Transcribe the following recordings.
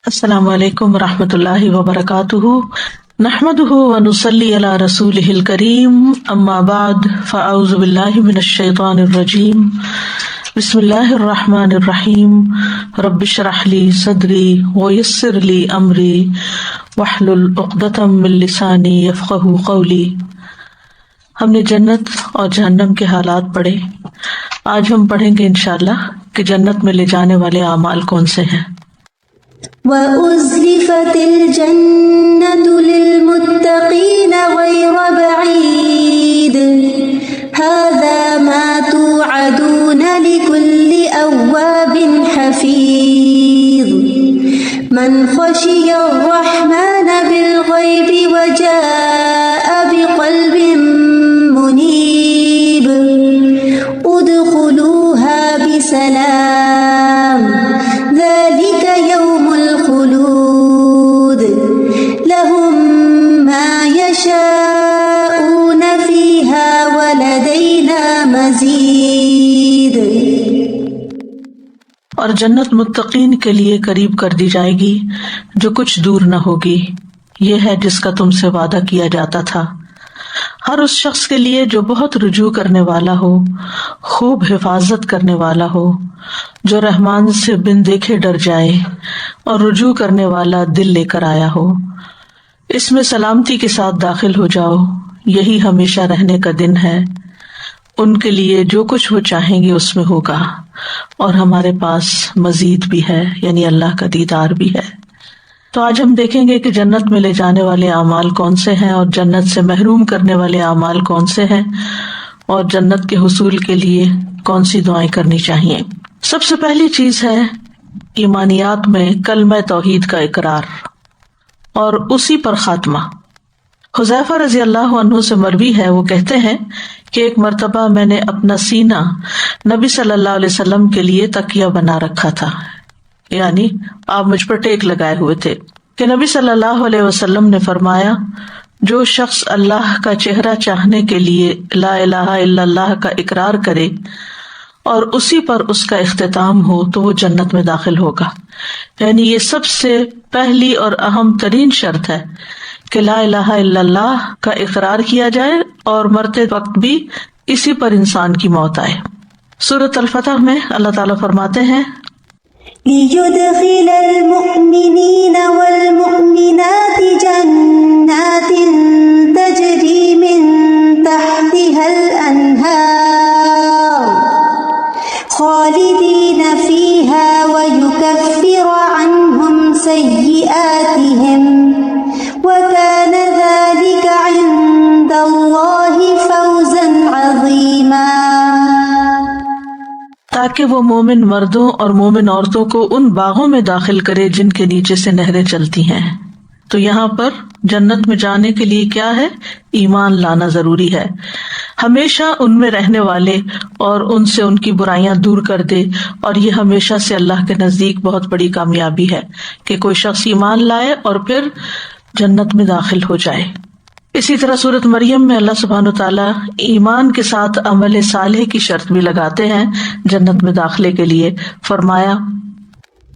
السلام علیکم ورحمۃ اللہ وبرکاتہ، نحمده ونصلی علی رسولہ الکریم، اما بعد فاعوذ باللہ من الشیطان الرجیم، بسم اللہ الرحمن الرحیم، رب اشرح لی صدری ویسر لی امری واحلل عقدۃ من لسانی یفقہوا قولی۔ ہم نے جنت اور جہنم کے حالات پڑھے، آج ہم پڑھیں گے انشاءاللہ کہ جنت میں لے جانے والے اعمال کون سے ہیں۔ وَأُزْلِفَتِ الْجَنَّةُ لِلْمُتَّقِينَ غَيْرَ بَعِيدٍ هَذَا مَا تُوعَدُونَ لِكُلِّ أَوَّابٍ حَفِيظٍ مَنْ خَشِيَ الرَّحْمَنَ بِالْغَيْبِ وَجَاءَ بِقَلْبٍ مُنِيبٍ ادْخُلُوهَا بِسَلَامٍ ذَلِكَ يَوْمُ الْخُلُودِ لَهُم مَّا يَشَاءُونَ فِيهَا وَلَدَيْنَا مَزِيدٌ۔ اور جنت متقین کے لیے قریب کر دی جائے گی جو کچھ دور نہ ہوگی، یہ ہے جس کا تم سے وعدہ کیا جاتا تھا، ہر اس شخص کے لیے جو بہت رجوع کرنے والا ہو، خوب حفاظت کرنے والا ہو، جو رحمان سے بن دیکھے ڈر جائے اور رجوع کرنے والا دل لے کر آیا ہو۔ اس میں سلامتی کے ساتھ داخل ہو جاؤ، یہی ہمیشہ رہنے کا دن ہے۔ ان کے لیے جو کچھ وہ چاہیں گے اس میں ہوگا، اور ہمارے پاس مزید بھی ہے، یعنی اللہ کا دیدار بھی ہے۔ تو آج ہم دیکھیں گے کہ جنت میں لے جانے والے اعمال کون سے ہیں، اور جنت سے محروم کرنے والے اعمال کون سے ہیں، اور جنت کے حصول کے لیے کون سی دعائیں کرنی چاہیے۔ سب سے پہلی چیز ہے ایمانیات میں کلمہ توحید کا اقرار اور اسی پر خاتمہ۔ حذیفہ رضی اللہ عنہ سے مروی ہے، وہ کہتے ہیں کہ ایک مرتبہ میں نے اپنا سینہ نبی صلی اللہ علیہ وسلم کے لیے تکیہ بنا رکھا تھا، یعنی آپ مجھ پر ٹیک لگائے ہوئے تھے، کہ نبی صلی اللہ علیہ وسلم نے فرمایا، جو شخص اللہ کا چہرہ چاہنے کے لیے لا الہ الا اللہ کا اقرار کرے اور اسی پر اس کا اختتام ہو تو وہ جنت میں داخل ہوگا۔ یعنی یہ سب سے پہلی اور اہم ترین شرط ہے کہ لا الہ الا اللہ کا اقرار کیا جائے اور مرتے وقت بھی اسی پر انسان کی موت آئے۔ سورۃ الفتح میں اللہ تعالیٰ فرماتے ہیں، لِيُدْخِلَ الْمُؤْمِنِينَ وَالْمُؤْمِنَاتِ جَنَّاتٍ تَجْرِي مِن تَحْتِهَا الْأَنْهَارُ خَالِدِينَ فِيهَا وَيُكَفِّرَ عَنْهُمْ سَيِّئَاتِهِمْ وَكَانَ ذَلِكَ عِندَ اللَّهِ فَوْزًا عَظِيمًا۔ تاکہ وہ مومن مردوں اور مومن عورتوں کو ان باغوں میں داخل کرے جن کے نیچے سے نہریں چلتی ہیں۔ تو یہاں پر جنت میں جانے کے لیے کیا ہے؟ ایمان لانا ضروری ہے، ہمیشہ ان میں رہنے والے اور ان سے ان کی برائیاں دور کر دے، اور یہ ہمیشہ سے اللہ کے نزدیک بہت بڑی کامیابی ہے کہ کوئی شخص ایمان لائے اور پھر جنت میں داخل ہو جائے۔ اسی طرح سورۃ مریم میں اللہ سبحانہ وتعالیٰ ایمان کے ساتھ عمل صالح کی شرط بھی لگاتے ہیں جنت میں داخلے کے لیے، فرمایا،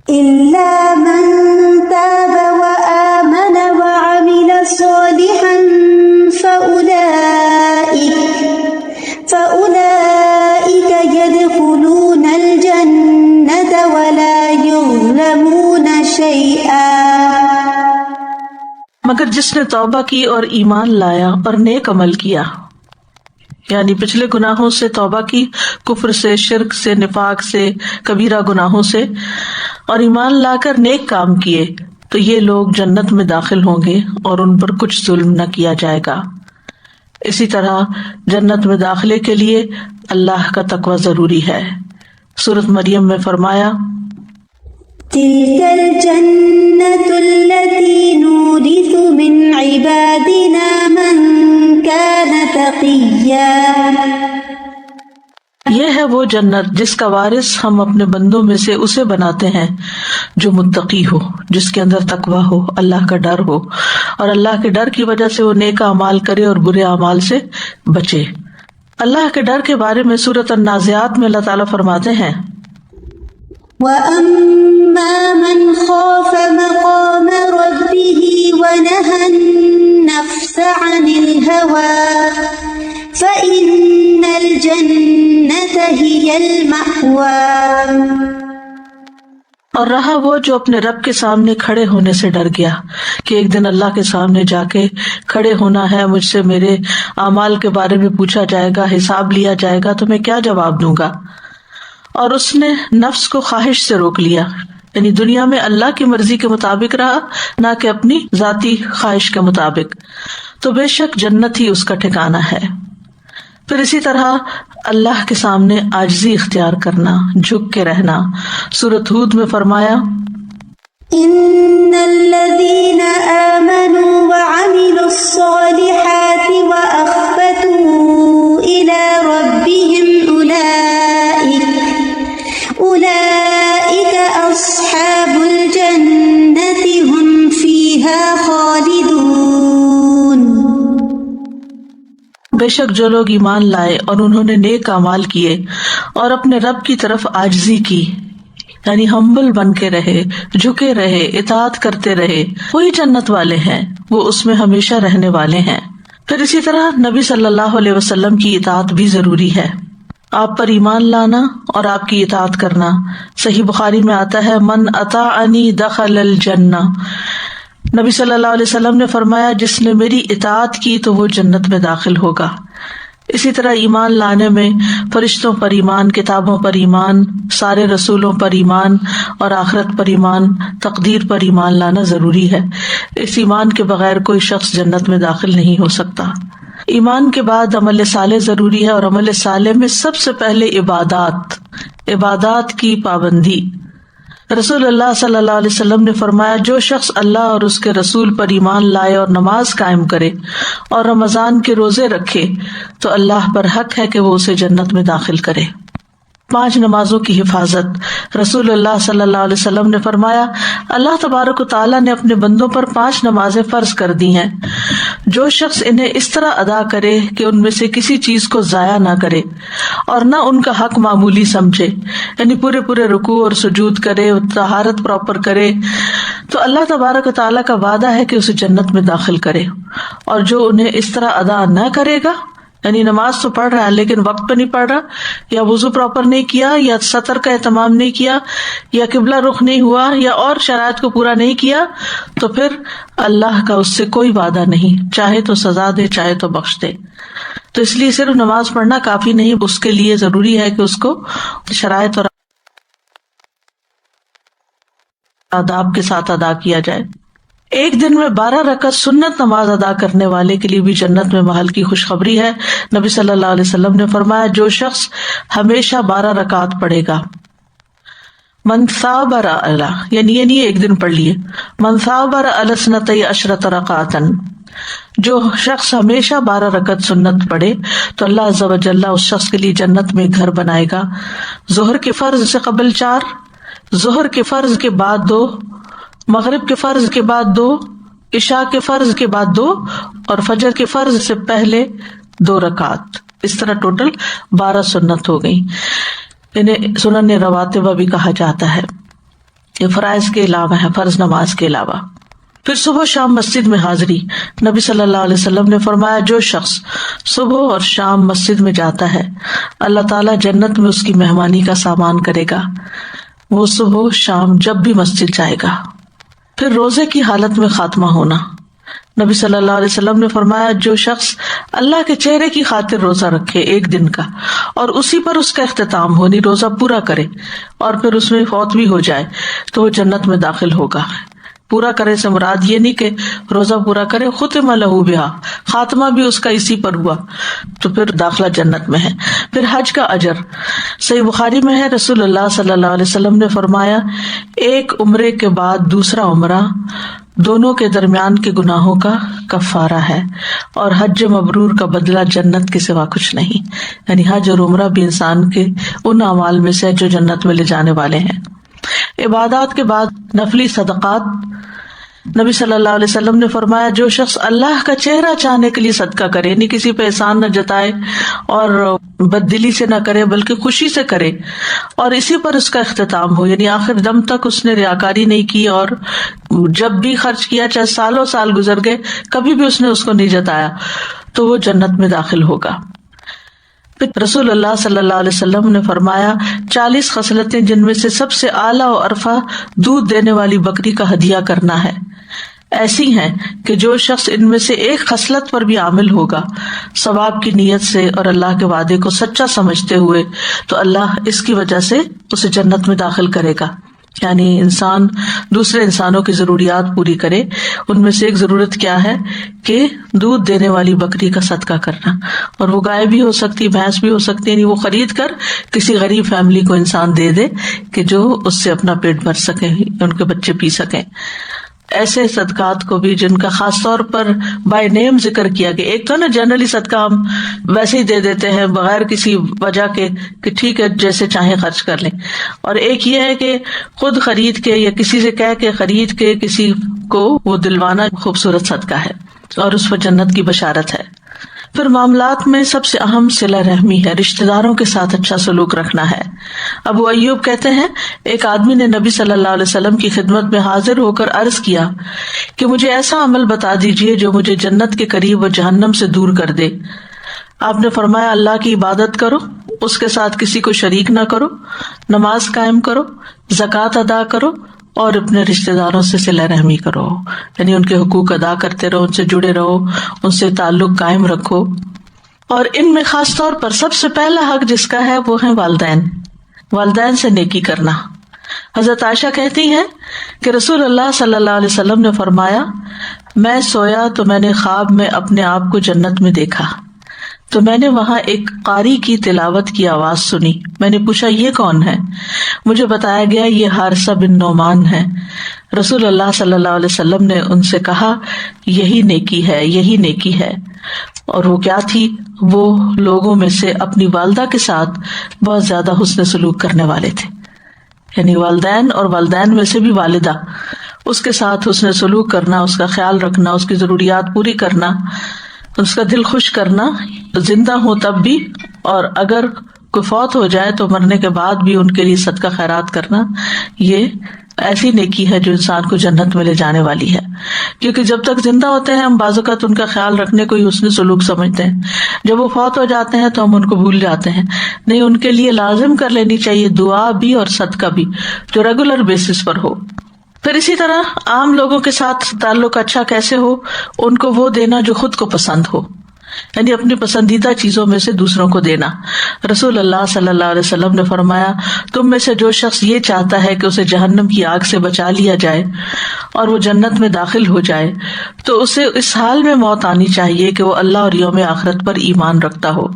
إِلَّا مَن تَابَ وَآمَنَ وَعَمِلَ صَالِحًا فَأُولَئِكَ يَدْخُلُونَ الْجَنَّةَ وَلَا يُظْلَمُونَ شَيْئًا۔ مگر جس نے توبہ کی اور ایمان لایا اور نیک عمل کیا، یعنی پچھلے گناہوں سے توبہ کی، کفر سے، شرک سے، نفاق سے، کبیرہ گناہوں سے، اور ایمان لا کر نیک کام کیے، تو یہ لوگ جنت میں داخل ہوں گے اور ان پر کچھ ظلم نہ کیا جائے گا۔ اسی طرح جنت میں داخلے کے لیے اللہ کا تقوی ضروری ہے۔ سورۃ مریم میں فرمایا، تِلْكَ الْجَنَّةُ الَّتِي نُورِثُ مِنْ عِبَادِنَا مَنْ كَانَ تَقِيًّا۔ یہ ہے وہ جنت جس کا وارث ہم اپنے بندوں میں سے اسے بناتے ہیں جو متقی ہو، جس کے اندر تقوی ہو، اللہ کا ڈر ہو، اور اللہ کے ڈر کی وجہ سے وہ نیک اعمال کرے اور برے اعمال سے بچے۔ اللہ کے ڈر کے بارے میں سورۃ النازعات میں اللہ تعالیٰ فرماتے ہیں، وَأَمَّا مَنْ خَافَ مَقَامَ اور رہا وہ جو اپنے رب کے سامنے کھڑے ہونے سے ڈر گیا کہ ایک دن اللہ کے سامنے جا کے کھڑے ہونا ہے، مجھ سے میرے اعمال کے بارے میں پوچھا جائے گا، حساب لیا جائے گا، تو میں کیا جواب دوں گا. اور اس نے نفس کو خواہش سے روک لیا، یعنی دنیا میں اللہ کی مرضی کے مطابق رہا، نہ کہ اپنی ذاتی خواہش کے مطابق، تو بے شک جنت ہی اس کا ٹھکانہ ہے. پھر اسی طرح اللہ کے سامنے عاجزی اختیار کرنا، جھک کے رہنا. سورۃ ہود میں فرمایا ان الذين آمنوا وعملوا الصالحات واخبتوا الى ربهم اولئك اصحاب الجنة هم فيها خالدون. بے شک جو لوگ ایمان لائے اور انہوں نے نیک اعمال کیے اور اپنے رب کی طرف عاجزی کی، یعنی ہمبل بن کے رہے، جھکے رہے، اطاعت کرتے رہے، وہی جنت والے ہیں، وہ اس میں ہمیشہ رہنے والے ہیں. پھر اسی طرح نبی صلی اللہ علیہ وسلم کی اطاعت بھی ضروری ہے، آپ پر ایمان لانا اور آپ کی اطاعت کرنا. صحیح بخاری میں آتا ہے من اطاعنی دخل الجنہ، نبی صلی اللہ علیہ وسلم نے فرمایا جس نے میری اطاعت کی تو وہ جنت میں داخل ہوگا. اسی طرح ایمان لانے میں فرشتوں پر ایمان، کتابوں پر ایمان، سارے رسولوں پر ایمان اور آخرت پر ایمان، تقدیر پر ایمان لانا ضروری ہے. اس ایمان کے بغیر کوئی شخص جنت میں داخل نہیں ہو سکتا. ایمان کے بعد عمل صالح ضروری ہے، اور عمل صالح میں سب سے پہلے عبادات کی پابندی. رسول اللہ صلی اللہ علیہ وسلم نے فرمایا جو شخص اللہ اور اس کے رسول پر ایمان لائے اور نماز قائم کرے اور رمضان کے روزے رکھے تو اللہ پر حق ہے کہ وہ اسے جنت میں داخل کرے. 5 نمازوں کی حفاظت. رسول اللہ صلی اللہ علیہ وسلم نے فرمایا اللہ تبارک و تعالیٰ نے اپنے بندوں پر 5 نمازیں فرض کر دی ہیں، جو شخص انہیں اس طرح ادا کرے کہ ان میں سے کسی چیز کو ضائع نہ کرے اور نہ ان کا حق معمولی سمجھے، یعنی پورے رکوع اور سجود کرے، طہارت پراپر کرے، تو اللہ تبارک و تعالیٰ کا وعدہ ہے کہ اسے جنت میں داخل کرے. اور جو انہیں اس طرح ادا نہ کرے گا، یعنی نماز تو پڑھ رہا ہے لیکن وقت پہ نہیں پڑھ رہا، یا وضو پراپر نہیں کیا، یا سطر کا اہتمام نہیں کیا، یا قبلہ رخ نہیں ہوا، یا اور شرائط کو پورا نہیں کیا، تو پھر اللہ کا اس سے کوئی وعدہ نہیں، چاہے تو سزا دے چاہے تو بخش دے. تو اس لیے صرف نماز پڑھنا کافی نہیں، اس کے لیے ضروری ہے کہ اس کو شرائط اور آداب کے ساتھ ادا کیا جائے. ایک دن میں 12 رکعت سنت نماز ادا کرنے والے کے لیے بھی جنت میں محل کی خوشخبری ہے. نبی صلی اللہ علیہ وسلم نے فرمایا جو شخص ہمیشہ 12 رکعت پڑھے گا، من ثابر علی، یعنی یہ نہیں ایک دن پڑھ لیے، من ثابر علی 12 رکعتا، جو شخص ہمیشہ 12 رکعت سنت پڑھے تو اللہ عز و جل اس شخص کے لیے جنت میں گھر بنائے گا. ظہر کے فرض سے قبل 4، ظہر کے فرض کے بعد 2، مغرب کے فرض کے بعد 2، عشاء کے فرض کے بعد 2، اور فجر کے فرض سے پہلے 2 رکعت. اس طرح ٹوٹل 12 سنت ہو گئی. انہیں سنن رواتب بھی کہا جاتا ہے. یہ فرائض کے علاوہ ہے، فرض نماز کے علاوہ. پھر صبح شام مسجد میں حاضری. نبی صلی اللہ علیہ وسلم نے فرمایا جو شخص صبح اور شام مسجد میں جاتا ہے اللہ تعالیٰ جنت میں اس کی مہمانی کا سامان کرے گا. وہ صبح شام جب بھی مسجد جائے گا. پھر روزے کی حالت میں خاتمہ ہونا. نبی صلی اللہ علیہ وسلم نے فرمایا جو شخص اللہ کے چہرے کی خاطر روزہ رکھے ایک دن کا اور اسی پر اس کا اختتام ہو، یعنی روزہ پورا کرے اور پھر اس میں فوت بھی ہو جائے تو وہ جنت میں داخل ہوگا. پورا کرے سے مراد یہ نہیں کہ روزہ پورا کرے، ختم لہ بہا، خاتمہ بھی اس کا اسی پر ہوا تو پھر داخلہ جنت میں ہے. پھر حج کا اجر. صحیح بخاری میں ہے رسول اللہ صلی اللہ علیہ وسلم نے فرمایا ایک عمرے کے بعد دوسرا عمرہ دونوں کے درمیان کے گناہوں کا کفارہ ہے، اور حج مبرور کا بدلہ جنت کے سوا کچھ نہیں. یعنی حج اور عمرہ بھی انسان کے ان اعمال میں سے جو جنت میں لے جانے والے ہیں. عبادات کے بعد نفلی صدقات. نبی صلی اللہ علیہ وسلم نے فرمایا جو شخص اللہ کا چہرہ چاہنے کے لیے صدقہ کرے، یعنی کسی پہ احسان نہ جتائے اور بددلی سے نہ کرے بلکہ خوشی سے کرے اور اسی پر اس کا اختتام ہو، یعنی آخر دم تک اس نے ریاکاری نہیں کی اور جب بھی خرچ کیا چاہے سالوں سال گزر گئے کبھی بھی اس نے اس کو نہیں جتایا تو وہ جنت میں داخل ہوگا. پھر رسول اللہ صلی اللہ علیہ وسلم نے فرمایا 40 خصلتیں جن میں سے سب سے اعلیٰ و ارفع دودھ دینے والی بکری کا ہدیہ کرنا ہے ایسی ہیں کہ جو شخص ان میں سے ایک خصلت پر بھی عامل ہوگا ثواب کی نیت سے اور اللہ کے وعدے کو سچا سمجھتے ہوئے تو اللہ اس کی وجہ سے اسے جنت میں داخل کرے گا. یعنی انسان دوسرے انسانوں کی ضروریات پوری کرے. ان میں سے ایک ضرورت کیا ہے کہ دودھ دینے والی بکری کا صدقہ کرنا, اور وہ گائے بھی ہو سکتی, بھینس بھی ہو سکتی, یعنی وہ خرید کر کسی غریب فیملی کو انسان دے دے کہ جو اس سے اپنا پیٹ بھر سکیں, ان کے بچے پی سکیں. ایسے صدقات کو بھی جن کا خاص طور پر بائی نیم ذکر کیا گیا. ایک تو نا جنرلی صدقہ ہم ویسے ہی دے دیتے ہیں بغیر کسی وجہ کے کہ ٹھیک ہے جیسے چاہیں خرچ کر لیں, اور ایک یہ ہے کہ خود خرید کے یا کسی سے کہہ کے خرید کے کسی کو وہ دلوانا خوبصورت صدقہ ہے اور اس پر جنت کی بشارت ہے. پھر معاملات میں سب سے اہم صلہ رحمی ہے, رشتہ داروں کے ساتھ اچھا سلوک رکھنا ہے. ابو ایوب کہتے ہیں ایک آدمی نے نبی صلی اللہ علیہ وسلم کی خدمت میں حاضر ہو کر عرض کیا کہ مجھے ایسا عمل بتا دیجئے جو مجھے جنت کے قریب اور جہنم سے دور کر دے. آپ نے فرمایا اللہ کی عبادت کرو, اس کے ساتھ کسی کو شریک نہ کرو, نماز قائم کرو, زکوٰۃ ادا کرو اور اپنے رشتہ داروں سے صلہ رحمی کرو. یعنی ان کے حقوق ادا کرتے رہو, ان سے جڑے رہو, ان سے تعلق قائم رکھو. اور ان میں خاص طور پر سب سے پہلا حق جس کا ہے وہ ہے والدین. والدین سے نیکی کرنا. حضرت عائشہ کہتی ہیں کہ رسول اللہ صلی اللہ علیہ وسلم نے فرمایا میں سویا تو میں نے خواب میں اپنے آپ کو جنت میں دیکھا, تو میں نے وہاں ایک قاری کی تلاوت کی آواز سنی. میں نے پوچھا یہ کون ہے؟ مجھے بتایا گیا یہ حارثہ بن نعمان ہے. رسول اللہ صلی اللہ علیہ وسلم نے ان سے کہا یہی نیکی ہے, یہی نیکی ہے. اور وہ کیا تھی؟ وہ لوگوں میں سے اپنی والدہ کے ساتھ بہت زیادہ حسن سلوک کرنے والے تھے. یعنی والدین اور والدین میں سے بھی والدہ, اس کے ساتھ حسن سلوک کرنا, اس کا خیال رکھنا, اس کی ضروریات پوری کرنا, اس کا دل خوش کرنا, زندہ ہو تب بھی اور اگر کوئی فوت ہو جائے تو مرنے کے بعد بھی ان کے لیے صدقہ خیرات کرنا. یہ ایسی نیکی ہے جو انسان کو جنت میں لے جانے والی ہے. کیونکہ جب تک زندہ ہوتے ہیں ہم بعض اوقات ان کا خیال رکھنے کو ہی حسن سلوک سمجھتے ہیں, جب وہ فوت ہو جاتے ہیں تو ہم ان کو بھول جاتے ہیں. نہیں, ان کے لیے لازم کر لینی چاہیے دعا بھی اور صدقہ بھی جو ریگولر بیسس پر ہو. پھر اسی طرح عام لوگوں کے ساتھ تعلق اچھا کیسے ہو؟ ان کو وہ دینا جو خود کو پسند ہو, یعنی اپنی پسندیدہ چیزوں میں سے دوسروں کو دینا. رسول اللہ صلی اللہ علیہ وسلم نے فرمایا تم میں سے جو شخص یہ چاہتا ہے کہ اسے جہنم کی آگ سے بچا لیا جائے اور وہ جنت میں داخل ہو جائے تو اسے اس حال میں موت آنی چاہیے کہ وہ اللہ اور یوم آخرت پر ایمان رکھتا ہو,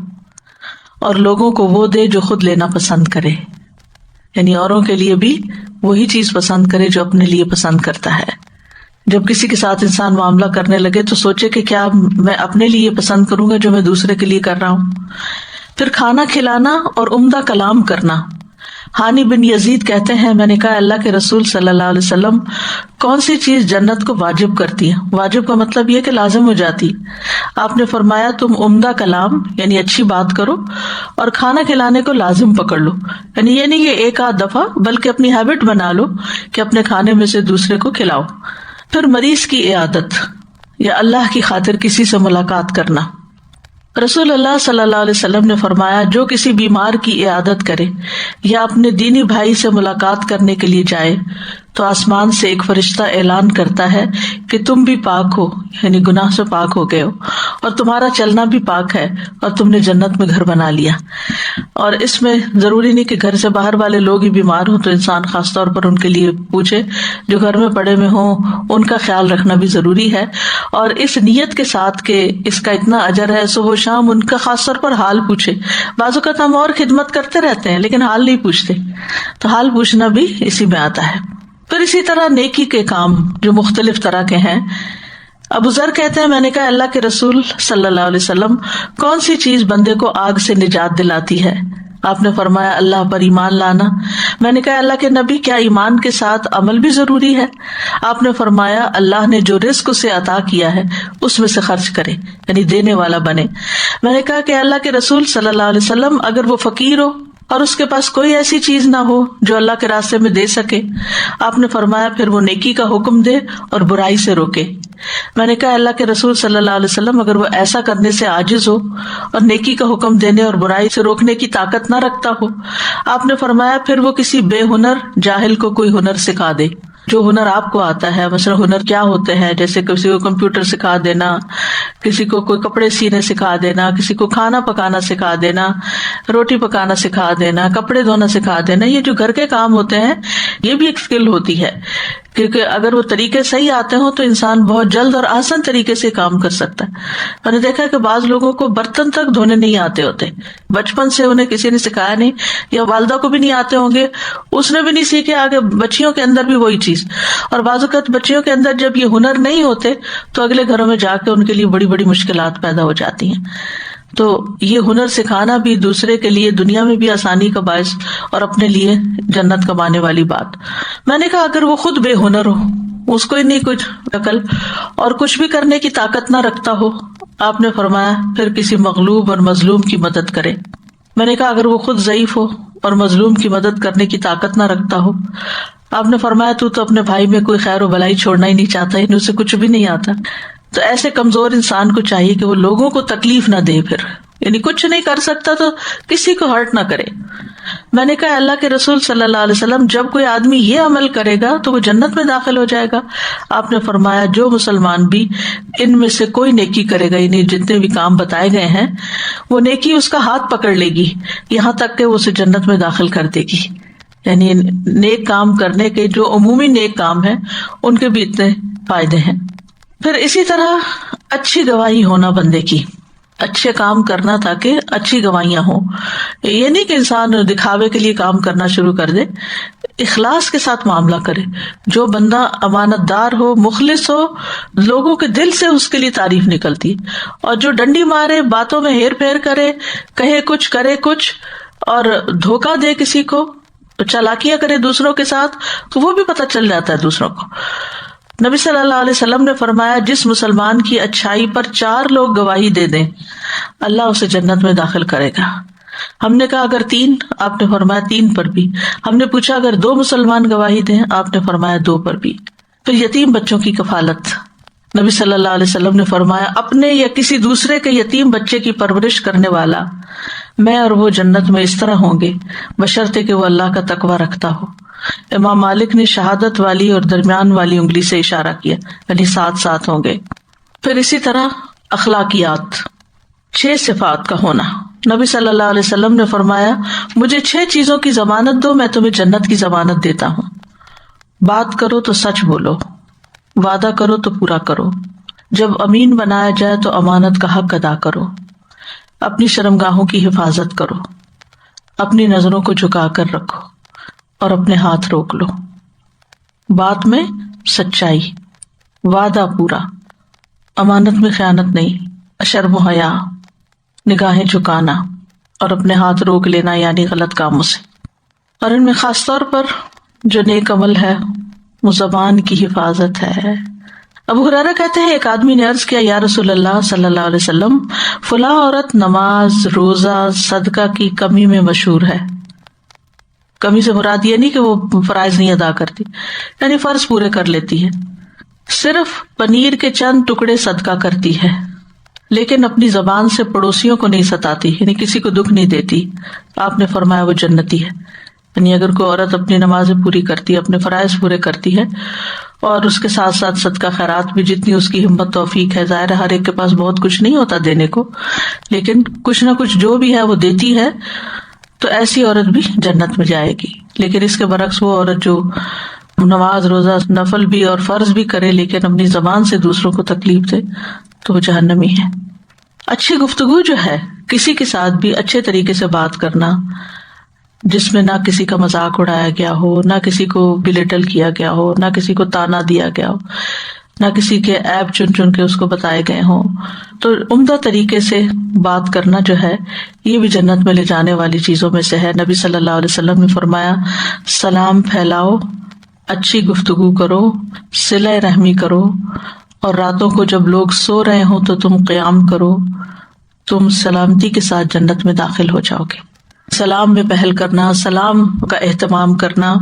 اور لوگوں کو وہ دے جو خود لینا پسند کرے. یعنی اوروں کے لیے بھی وہی چیز پسند کرے جو اپنے لیے پسند کرتا ہے. جب کسی کے ساتھ انسان معاملہ کرنے لگے تو سوچے کہ کیا میں اپنے لیے پسند کروں گا جو میں دوسرے کے لیے کر رہا ہوں. پھر کھانا کھلانا اور عمدہ کلام کرنا. ہانی بن یزید کہتے ہیں میں نے کہا اللہ کے رسول صلی اللہ علیہ وسلم کون سی چیز جنت کو واجب کرتی ہے؟ واجب کا مطلب یہ کہ لازم ہو جاتی. آپ نے فرمایا تم عمدہ کلام یعنی اچھی بات کرو اور کھانا کھلانے کو لازم پکڑ لو. یعنی یہ نہیں کہ ایک آدھ دفعہ بلکہ اپنی ہیبٹ بنا لو کہ اپنے کھانے میں سے دوسرے کو کھلاؤ. پھر مریض کی عیادت یا اللہ کی خاطر کسی سے ملاقات کرنا. رسول اللہ صلی اللہ علیہ وسلم نے فرمایا جو کسی بیمار کی عیادت کرے یا اپنے دینی بھائی سے ملاقات کرنے کے لیے جائے تو آسمان سے ایک فرشتہ اعلان کرتا ہے کہ تم بھی پاک ہو, یعنی گناہ سے پاک ہو گئے ہو, اور تمہارا چلنا بھی پاک ہے اور تم نے جنت میں گھر بنا لیا. اور اس میں ضروری نہیں کہ گھر سے باہر والے لوگ ہی بیمار ہوں تو انسان خاص طور پر ان کے لیے پوچھے, جو گھر میں پڑے ہوئے ہوں ان کا خیال رکھنا بھی ضروری ہے, اور اس نیت کے ساتھ کہ اس کا اتنا اجر ہے صبح و شام ان کا خاص طور پر حال پوچھے. بعض اوقات ہم اور خدمت کرتے رہتے ہیں لیکن حال نہیں پوچھتے, تو حال پوچھنا بھی اسی میں آتا ہے. پھر اسی طرح نیکی کے کام جو مختلف طرح کے ہیں. ابو ذر کہتے ہیں میں نے کہا اللہ کے رسول صلی اللہ علیہ وسلم کون سی چیز بندے کو آگ سے نجات دلاتی ہے؟ آپ نے فرمایا اللہ پر ایمان لانا. میں نے کہا اللہ کے نبی کیا ایمان کے ساتھ عمل بھی ضروری ہے؟ آپ نے فرمایا اللہ نے جو رزق اسے عطا کیا ہے اس میں سے خرچ کرے, یعنی دینے والا بنے. میں نے کہا کہ اللہ کے رسول صلی اللہ علیہ وسلم اگر وہ فقیر ہو اور اس کے پاس کوئی ایسی چیز نہ ہو جو اللہ کے راستے میں دے سکے, آپ نے فرمایا پھر وہ نیکی کا حکم دے اور برائی سے روکے. میں نے کہا اللہ کے رسول صلی اللہ علیہ وسلم اگر وہ ایسا کرنے سے عاجز ہو اور نیکی کا حکم دینے اور برائی سے روکنے کی طاقت نہ رکھتا ہو، آپ نے فرمایا پھر وہ کسی بے ہنر جاہل کو کوئی ہنر سکھا دے، جو ہنر آپ کو آتا ہے. مثلا ہنر کیا ہوتے ہیں، جیسے کسی کو کمپیوٹر سکھا دینا، کسی کو کوئی کپڑے سینے سکھا دینا، کسی کو کھانا پکانا سکھا دینا، روٹی پکانا سکھا دینا، کپڑے دھونا سکھا دینا. یہ جو گھر کے کام ہوتے ہیں یہ بھی ایک اسکل ہوتی ہے، کیونکہ اگر وہ طریقے صحیح آتے ہوں تو انسان بہت جلد اور آسان طریقے سے کام کر سکتا ہے. میں نے دیکھا کہ بعض لوگوں کو برتن تک دھونے نہیں آتے ہوتے، بچپن سے انہیں کسی نے سکھایا نہیں، یا والدہ کو بھی نہیں آتے ہوں گے، اس نے بھی نہیں سیکھے، آگے بچیوں کے اندر بھی وہی چیز. اور بعض اوقات بچیوں کے اندر جب یہ ہنر نہیں ہوتے تو اگلے گھروں میں جا کے ان کے لیے بڑی بڑی مشکلات پیدا ہو جاتی ہیں. تو یہ ہنر سکھانا بھی دوسرے کے لیے دنیا میں بھی آسانی کا باعث اور اپنے لیے جنت کمانے والی بات. میں نے کہا اگر وہ خود بے ہنر ہو، اس کو ہی نہیں کچھ عقل اور کچھ بھی کرنے کی طاقت نہ رکھتا ہو، آپ نے فرمایا پھر کسی مغلوب اور مظلوم کی مدد کرے. میں نے کہا اگر وہ خود ضعیف ہو اور مظلوم کی مدد کرنے کی طاقت نہ رکھتا ہو، آپ نے فرمایا تو اپنے بھائی میں کوئی خیر و بھلائی چھوڑنا ہی نہیں چاہتا، یعنی اسے کچھ بھی نہیں آتا. تو ایسے کمزور انسان کو چاہیے کہ وہ لوگوں کو تکلیف نہ دے، پھر یعنی کچھ نہیں کر سکتا تو کسی کو ہرٹ نہ کرے. میں نے کہا اللہ کے رسول صلی اللہ علیہ وسلم جب کوئی آدمی یہ عمل کرے گا تو وہ جنت میں داخل ہو جائے گا. آپ نے فرمایا جو مسلمان بھی ان میں سے کوئی نیکی کرے گا، یعنی جتنے بھی کام بتائے گئے ہیں، وہ نیکی اس کا ہاتھ پکڑ لے گی یہاں تک کہ وہ اسے جنت میں داخل کر دے گی. یعنی نیک کام کرنے کے جو عمومی نیک کام ہیں ان کے بھی اتنے فائدے ہیں. پھر اسی طرح اچھی گواہی ہونا بندے کی، اچھے کام کرنا تاکہ اچھی گواہیاں ہوں. یہ نہیں کہ انسان دکھاوے کے لیے کام کرنا شروع کر دے، اخلاص کے ساتھ معاملہ کرے. جو بندہ امانت دار ہو، مخلص ہو، لوگوں کے دل سے اس کے لیے تعریف نکلتی. اور جو ڈنڈی مارے، باتوں میں ہیر پھیر کرے، کہے کچھ کرے کچھ اور دھوکہ دے کسی کو، چالاکیاں کرے دوسروں کے ساتھ، تو وہ بھی پتہ چل جاتا ہے دوسروں کو. نبی صلی اللہ علیہ وسلم نے فرمایا جس مسلمان کی اچھائی پر 4 لوگ گواہی دے دیں اللہ اسے جنت میں داخل کرے گا. ہم نے کہا اگر 3؟ آپ نے فرمایا 3 پر بھی. ہم نے پوچھا اگر 2 مسلمان گواہی دیں؟ آپ نے فرمایا 2 پر بھی. پھر یتیم بچوں کی کفالت، نبی صلی اللہ علیہ وسلم نے فرمایا اپنے یا کسی دوسرے کے یتیم بچے کی پرورش کرنے والا، میں اور وہ جنت میں اس طرح ہوں گے بشرطے کہ وہ اللہ کا تقوی رکھتا ہو. امام مالک نے شہادت والی اور درمیان والی انگلی سے اشارہ کیا، یعنی 7 ہوں گے. پھر اسی طرح اخلاقیات، 6 صفات کا ہونا. نبی صلی اللہ علیہ وسلم نے فرمایا مجھے 6 چیزوں کی ضمانت دو، میں تمہیں جنت کی ضمانت دیتا ہوں. بات کرو تو سچ بولو، وعدہ کرو تو پورا کرو، جب امین بنایا جائے تو امانت کا حق ادا کرو، اپنی شرمگاہوں کی حفاظت کرو، اپنی نظروں کو جھکا کر رکھو اور اپنے ہاتھ روک لو. بات میں سچائی، وعدہ پورا، امانت میں خیانت نہیں، شرم و حیا، نگاہیں جھکانا اور اپنے ہاتھ روک لینا یعنی غلط کاموں سے. اور ان میں خاص طور پر جو نیک عمل ہے وہ زبان کی حفاظت ہے. ابو ہریرہ کہتے ہیں ایک آدمی نے عرض کیا یا رسول اللہ صلی اللہ علیہ وسلم فلاں عورت نماز، روزہ، صدقہ کی کمی میں مشہور ہے. کمی سے مراد یہ نہیں کہ وہ فرائض نہیں ادا کرتی، یعنی فرض پورے کر لیتی ہے، صرف پنیر کے چند ٹکڑے صدقہ کرتی ہے، لیکن اپنی زبان سے پڑوسیوں کو نہیں ستاتی، یعنی کسی کو دکھ نہیں دیتی. آپ نے فرمایا وہ جنتی ہے. یعنی اگر کوئی عورت اپنی نمازیں پوری کرتی ہے، اپنے فرائض پورے کرتی ہے اور اس کے ساتھ ساتھ صدقہ خیرات بھی جتنی اس کی ہمت توفیق ہے، ظاہر ہے ہر ایک کے پاس بہت کچھ نہیں ہوتا دینے کو، لیکن کچھ نہ کچھ جو بھی ہے وہ دیتی ہے، تو ایسی عورت بھی جنت میں جائے گی. لیکن اس کے برعکس وہ عورت جو نماز، روزہ، نفل بھی اور فرض بھی کرے لیکن اپنی زبان سے دوسروں کو تکلیف دے تو وہ جہنمی ہے. اچھی گفتگو جو ہے، کسی کے ساتھ بھی اچھے طریقے سے بات کرنا جس میں نہ کسی کا مذاق اڑایا گیا ہو، نہ کسی کو بلیٹل کیا گیا ہو، نہ کسی کو تانا دیا گیا ہو، نہ کسی کے عیب چن چن کے اس کو بتائے گئے ہوں، تو عمدہ طریقے سے بات کرنا جو ہے یہ بھی جنت میں لے جانے والی چیزوں میں سے ہے. نبی صلی اللہ علیہ وسلم نے فرمایا سلام پھیلاؤ، اچھی گفتگو کرو، صلہ رحمی کرو، اور راتوں کو جب لوگ سو رہے ہوں تو تم قیام کرو، تم سلامتی کے ساتھ جنت میں داخل ہو جاؤ گے. سلام میں پہل کرنا، سلام کا اہتمام کرنا.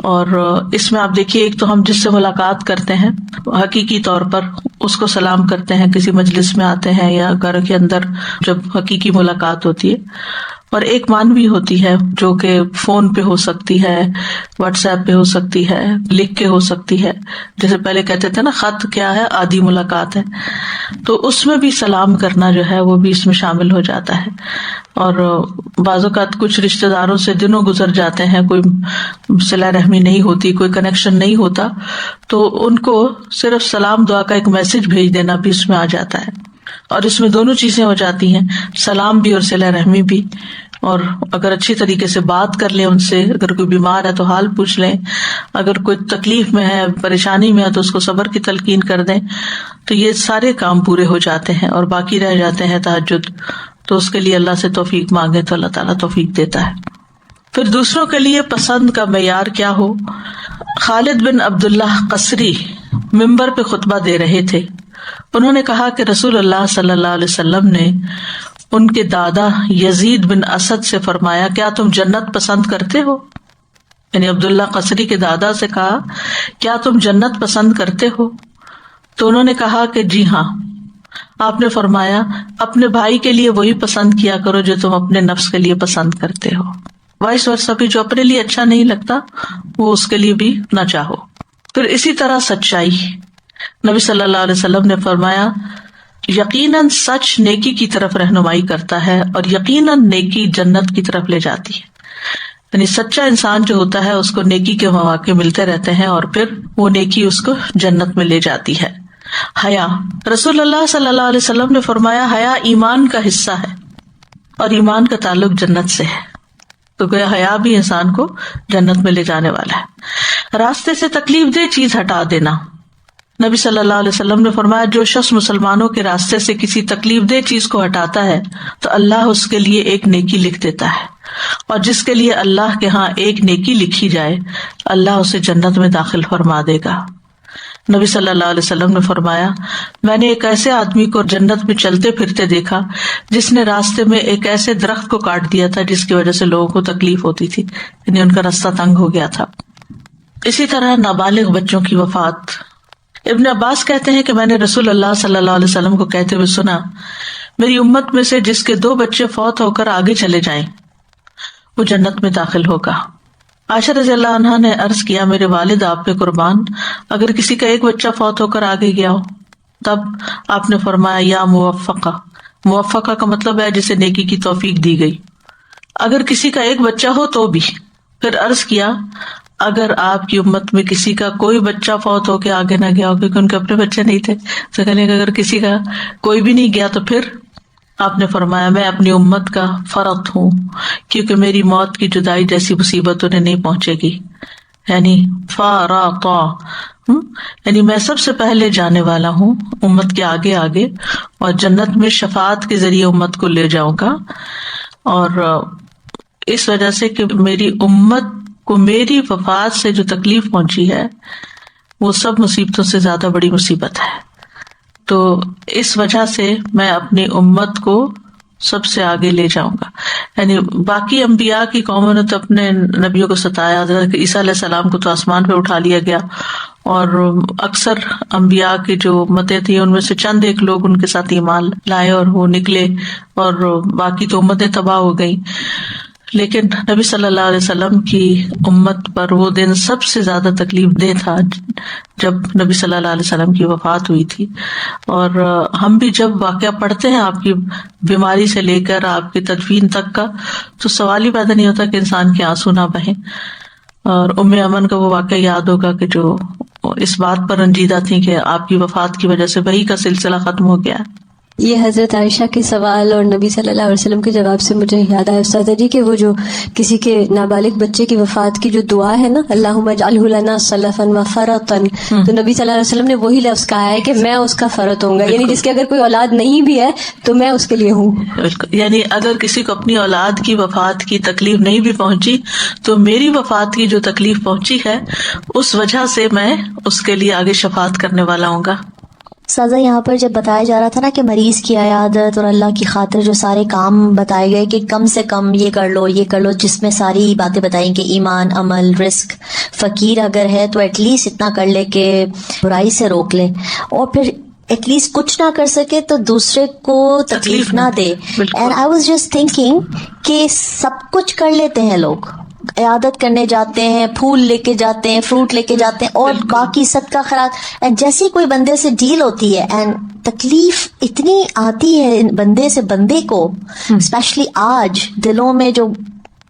اور اس میں آپ دیکھیے، ایک تو ہم جس سے ملاقات کرتے ہیں حقیقی طور پر اس کو سلام کرتے ہیں، کسی مجلس میں آتے ہیں یا گھر کے اندر جب حقیقی ملاقات ہوتی ہے. اور ایک مانوی ہوتی ہے جو کہ فون پہ ہو سکتی ہے، واٹس ایپ پہ ہو سکتی ہے، لکھ کے ہو سکتی ہے. جیسے پہلے کہتے تھے نا، خط کیا ہے؟ آدھی ملاقات ہے. تو اس میں بھی سلام کرنا جو ہے وہ بھی اس میں شامل ہو جاتا ہے. اور بعض اوقات کچھ رشتہ داروں سے دنوں گزر جاتے ہیں، کوئی صلہ رحمی نہیں ہوتی، کوئی کنیکشن نہیں ہوتا، تو ان کو صرف سلام دعا کا ایک میسج بھیج دینا بھی اس میں آ جاتا ہے. اور اس میں دونوں چیزیں ہو جاتی ہیں، سلام بھی اور صلہ رحمی بھی. اور اگر اچھی طریقے سے بات کر لیں ان سے، اگر کوئی بیمار ہے تو حال پوچھ لیں، اگر کوئی تکلیف میں ہے، پریشانی میں ہے تو اس کو صبر کی تلقین کر دیں، تو یہ سارے کام پورے ہو جاتے ہیں. اور باقی رہ جاتے ہیں تہجد، تو اس کے لیے اللہ سے توفیق مانگے تو اللہ تعالیٰ توفیق دیتا ہے. پھر دوسروں کے لیے پسند کا معیار کیا ہو. خالد بن عبداللہ قصری ممبر پہ خطبہ دے رہے تھے. انہوں نے کہا کہ رسول اللہ صلی اللہ علیہ وسلم نے ان کے دادا یزید بن اسد سے فرمایا، کیا تم جنت پسند کرتے ہو؟ یعنی عبداللہ قصری کے دادا سے کہا، کیا تم جنت پسند کرتے ہو؟ تو انہوں نے کہا کہ جی ہاں. آپ نے فرمایا، اپنے بھائی کے لیے وہی پسند کیا کرو جو تم اپنے نفس کے لیے پسند کرتے ہو. وائس ورثہ بھی، جو اپنے لیے اچھا نہیں لگتا وہ اس کے لیے بھی نہ چاہو. پھر اسی طرح سچائی، نبی صلی اللہ علیہ وسلم نے فرمایا، یقیناً سچ نیکی کی طرف رہنمائی کرتا ہے اور یقیناً نیکی جنت کی طرف لے جاتی ہے. یعنی سچا انسان جو ہوتا ہے اس کو نیکی کے مواقع ملتے رہتے ہیں اور پھر وہ نیکی اس کو جنت میں لے جاتی ہے. حیا، رسول اللہ صلی اللہ علیہ وسلم نے فرمایا، حیا ایمان کا حصہ ہے اور ایمان کا تعلق جنت سے ہے. تو گویا حیا بھی انسان کو جنت میں لے جانے والا ہے. راستے سے تکلیف دہ چیز ہٹا دینا، نبی صلی اللہ علیہ وسلم نے فرمایا، جو شخص مسلمانوں کے راستے سے کسی تکلیف دہ چیز کو ہٹاتا ہے تو اللہ اس کے لیے ایک نیکی لکھ دیتا ہے، اور جس کے لیے اللہ کے ہاں ایک نیکی لکھی جائے اللہ اسے جنت میں داخل فرما دے گا. نبی صلی اللہ علیہ وسلم نے فرمایا، میں نے ایک ایسے آدمی کو جنت میں چلتے پھرتے دیکھا جس نے راستے میں ایک ایسے درخت کو کاٹ دیا تھا جس کی وجہ سے لوگوں کو تکلیف ہوتی تھی، یعنی ان کا راستہ تنگ ہو گیا تھا. اسی طرح نابالغ بچوں کی وفات. ابن عباس کہتے ہیں کہ میں نے رسول اللہ صلی اللہ علیہ وسلم کو کہتے ہوئے سنا، میری امت میں سے جس کے 2 بچے فوت ہو کر آگے چلے جائیں وہ جنت میں داخل ہوگا. عائشہ رضی اللہ عنہا نے عرض کیا، میرے والد آپ پہ قربان، اگر کسی کا ایک بچہ فوت ہو کر آگے گیا ہو؟ تب آپ نے فرمایا، یا موفقہ. موفقہ کا مطلب ہے جسے نیکی کی توفیق دی گئی. اگر کسی کا ایک بچہ ہو تو بھی. پھر عرض کیا، اگر آپ کی امت میں کسی کا کوئی بچہ فوت ہو کے آگے نہ گیا ہو کیونکہ ان کے اپنے بچے نہیں تھے، تو کہنے کہ اگر کسی کا کوئی بھی نہیں گیا تو پھر آپ نے فرمایا، میں اپنی امت کا فرط ہوں کیونکہ میری موت کی جدائی جیسی مصیبت انہیں نہیں پہنچے گی. یعنی فارطا، یعنی میں سب سے پہلے جانے والا ہوں امت کے آگے آگے، اور جنت میں شفاعت کے ذریعے امت کو لے جاؤں گا. اور اس وجہ سے کہ میری امت کو میری وفات سے جو تکلیف پہنچی ہے وہ سب مصیبتوں سے زیادہ بڑی مصیبت ہے. تو اس وجہ سے میں اپنی امت کو سب سے آگے لے جاؤں گا. یعنی باقی انبیاء کی قوموں نے تو اپنے نبیوں کو ستایا، حضرت عیسیٰ علیہ السلام کو تو آسمان پہ اٹھا لیا گیا، اور اکثر انبیاء کی جو امتیں تھیں ان میں سے چند ایک لوگ ان کے ساتھ ایمان لائے اور وہ نکلے، اور باقی تو امتیں تباہ ہو گئیں. لیکن نبی صلی اللہ علیہ وسلم کی امت پر وہ دن سب سے زیادہ تکلیف دہ تھا جب نبی صلی اللہ علیہ وسلم کی وفات ہوئی تھی. اور ہم بھی جب واقعہ پڑھتے ہیں آپ کی بیماری سے لے کر آپ کی تدفین تک کا، تو سوال ہی پیدا نہیں ہوتا کہ انسان کے آنسو نہ بہیں. اور ام امن کا وہ واقعہ یاد ہوگا کہ جو اس بات پر رنجیدہ تھی کہ آپ کی وفات کی وجہ سے وحی کا سلسلہ ختم ہو گیا. یہ حضرت عائشہ کے سوال اور نبی صلی اللہ علیہ وسلم کے جواب سے مجھے یاد آیا استاد جی کہ وہ جو کسی کے نابالغ بچے کی وفات کی جو دعا ہے نا، اللہم اجعلہ لنا سلفا و فرطا، تو نبی صلی اللہ علیہ وسلم نے وہی لفظ کہا ہے کہ میں اس کا فرط ہوں گا، یعنی جس کے اگر کوئی اولاد نہیں بھی ہے تو میں اس کے لیے ہوں. یعنی اگر کسی کو اپنی اولاد کی وفات کی تکلیف نہیں بھی پہنچی تو میری وفات کی جو تکلیف پہنچی ہے اس وجہ سے میں اس کے لیے آگے شفاعت کرنے والا ہوں گا. سازا یہاں پر جب بتایا جا رہا تھا نا کہ مریض کی عیادت اور اللہ کی خاطر جو سارے کام بتائے گئے کہ کم سے کم یہ کر لو جس میں ساری باتیں بتائیں کہ ایمان، عمل، رزق، فقیر اگر ہے تو ایٹ لیسٹ اتنا کر لے کہ برائی سے روک لے، اور پھر ایٹ لیسٹ کچھ نہ کر سکے تو دوسرے کو تکلیف نہ دے. And I was just thinking کہ سب کچھ کر لیتے ہیں لوگ، عیادت کرنے جاتے ہیں، پھول لے کے جاتے ہیں، فروٹ لے کے جاتے ہیں، اور باقی صدقہ خیرات، جیسی کوئی بندے سے ڈیل ہوتی ہے اینڈ تکلیف اتنی آتی ہے بندے سے بندے کو، اسپیشلی آج دلوں میں جو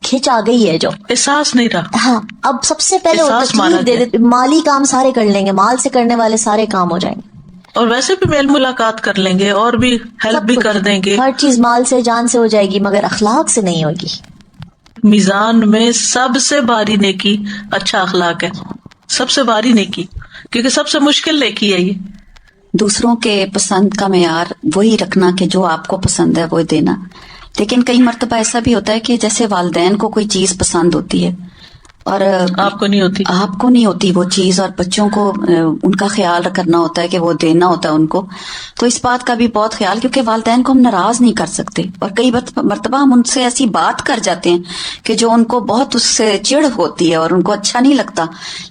کھچ آ گئی ہے، جو احساس نہیں رہا. ہاں اب سب سے پہلے وہ تکلیف دے دیتے، مالی کام سارے کر لیں گے، مال سے کرنے والے سارے کام ہو جائیں گے، اور ویسے بھی میل ملاقات کر لیں گے اور بھی ہیلپ بھی کر دیں گے، ہر چیز مال سے جان سے ہو جائے گی، مگر اخلاق سے نہیں ہوگی. میزان میں سب سے بھاری نیکی اچھا اخلاق ہے، سب سے بھاری نیکی، کیونکہ سب سے مشکل نیکی ہے یہ. دوسروں کے پسند کا معیار وہی رکھنا کہ جو آپ کو پسند ہے وہ دینا. لیکن کئی مرتبہ ایسا بھی ہوتا ہے کہ جیسے والدین کو کوئی چیز پسند ہوتی ہے اور آپ کو نہیں ہوتی وہ چیز، اور بچوں کو ان کا خیال کرنا ہوتا ہے کہ وہ دینا ہوتا ہے ان کو، تو اس بات کا بھی بہت خیال، کیونکہ والدین کو ہم ناراض نہیں کر سکتے، اور کئی مرتبہ ہم ان سے ایسی بات کر جاتے ہیں کہ جو ان کو بہت اس سے چڑ ہوتی ہے اور ان کو اچھا نہیں لگتا،